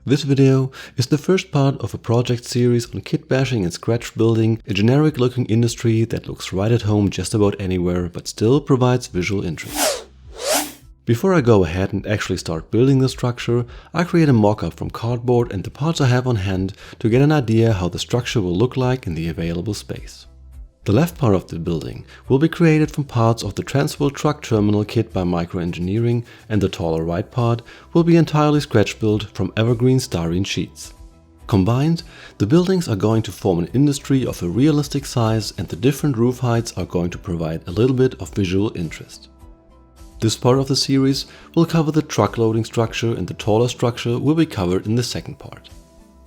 This video is the first part of a project series on kit bashing and scratch building, a generic looking industry that looks right at home just about anywhere but still provides visual interest. Before I go ahead and actually start building the structure, I create a mock-up from cardboard and the parts I have on hand to get an idea how the structure will look like in the available space. The left part of the building will be created from parts of the Transworld truck terminal kit by Microengineering, and the taller right part will be entirely scratch built from Evergreen styrene sheets. Combined, the buildings are going to form an industry of a realistic size, and the different roof heights are going to provide a little bit of visual interest. This part of the series will cover the truck loading structure, and the taller structure will be covered in the second part.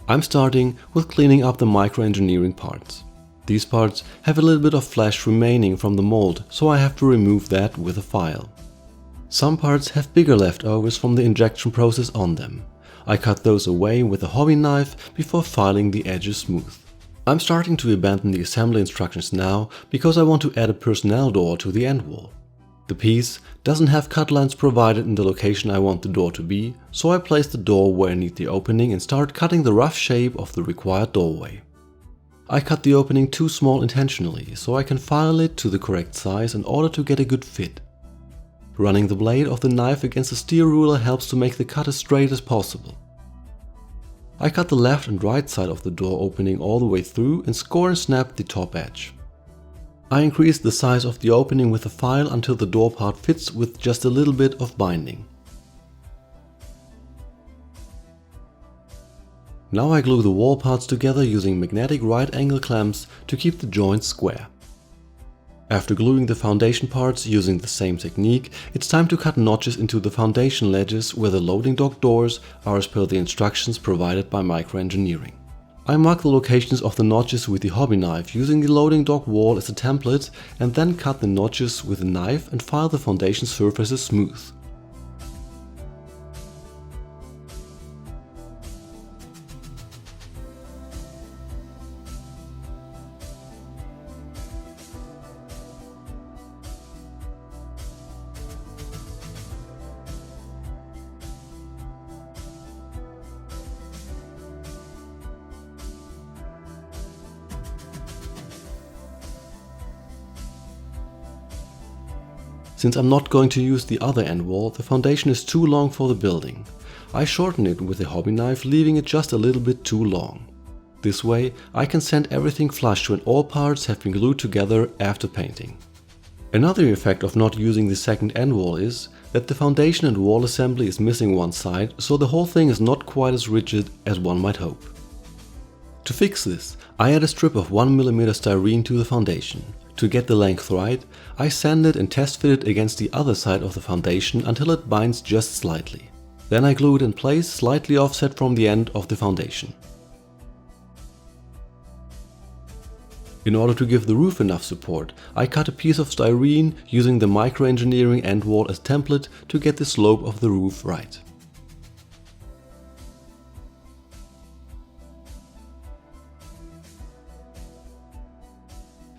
I'm starting with cleaning up the Microengineering parts. These parts have a little bit of flesh remaining from the mold, so I have to remove that with a file. Some parts have bigger leftovers from the injection process on them. I cut those away with a hobby knife before filing the edges smooth. I'm starting to abandon the assembly instructions now because I want to add a personnel door to the end wall. The piece doesn't have cut lines provided in the location I want the door to be, so I place the door where I need the opening and start cutting the rough shape of the required doorway. I cut the opening too small intentionally, so I can file it to the correct size in order to get a good fit. Running the blade of the knife against a steel ruler helps to make the cut as straight as possible. I cut the left and right side of the door opening all the way through and score and snap the top edge. I increase the size of the opening with a file until the door part fits with just a little bit of binding. Now I glue the wall parts together using magnetic right angle clamps to keep the joints square. After gluing the foundation parts using the same technique, it's time to cut notches into the foundation ledges where the loading dock doors are as per the instructions provided by Microengineering. I mark the locations of the notches with the hobby knife using the loading dock wall as a template, and then cut the notches with a knife and file the foundation surfaces smooth. Since I'm not going to use the other end wall, the foundation is too long for the building. I shorten it with a hobby knife, leaving it just a little bit too long. This way I can sand everything flush when all parts have been glued together after painting. Another effect of not using the second end wall is that the foundation and wall assembly is missing one side, so the whole thing is not quite as rigid as one might hope. To fix this, I add a strip of 1mm styrene to the foundation. To get the length right, I sand it and test fit it against the other side of the foundation until it binds just slightly. Then I glue it in place, slightly offset from the end of the foundation. In order to give the roof enough support, I cut a piece of styrene using the Microengineering end wall as template to get the slope of the roof right.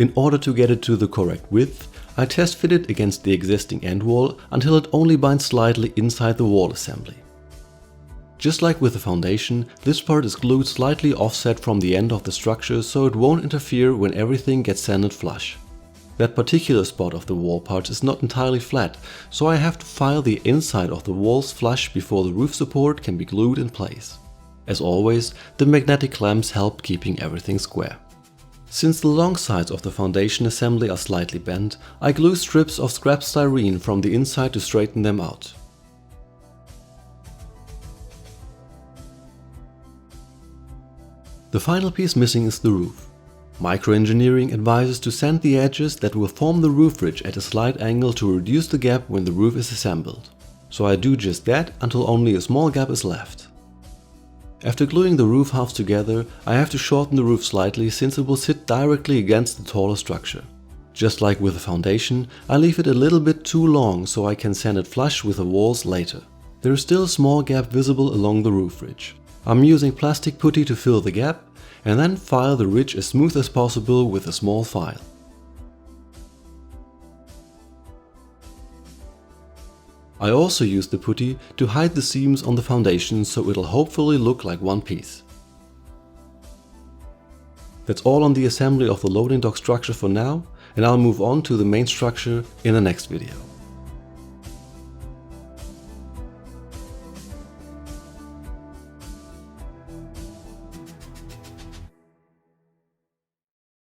In order to get it to the correct width, I test fit it against the existing end wall until it only binds slightly inside the wall assembly. Just like with the foundation, this part is glued slightly offset from the end of the structure so it won't interfere when everything gets sanded flush. That particular spot of the wall parts is not entirely flat, so I have to file the inside of the walls flush before the roof support can be glued in place. As always, the magnetic clamps help keeping everything square. Since the long sides of the foundation assembly are slightly bent, I glue strips of scrap styrene from the inside to straighten them out. The final piece missing is the roof. Microengineering advises to sand the edges that will form the roof ridge at a slight angle to reduce the gap when the roof is assembled. So I do just that until only a small gap is left. After gluing the roof halves together, I have to shorten the roof slightly since it will sit directly against the taller structure. Just like with the foundation, I leave it a little bit too long so I can sand it flush with the walls later. There is still a small gap visible along the roof ridge. I'm using plastic putty to fill the gap and then file the ridge as smooth as possible with a small file. I also used the putty to hide the seams on the foundation, so it'll hopefully look like one piece. That's all on the assembly of the loading dock structure for now, and I'll move on to the main structure in the next video.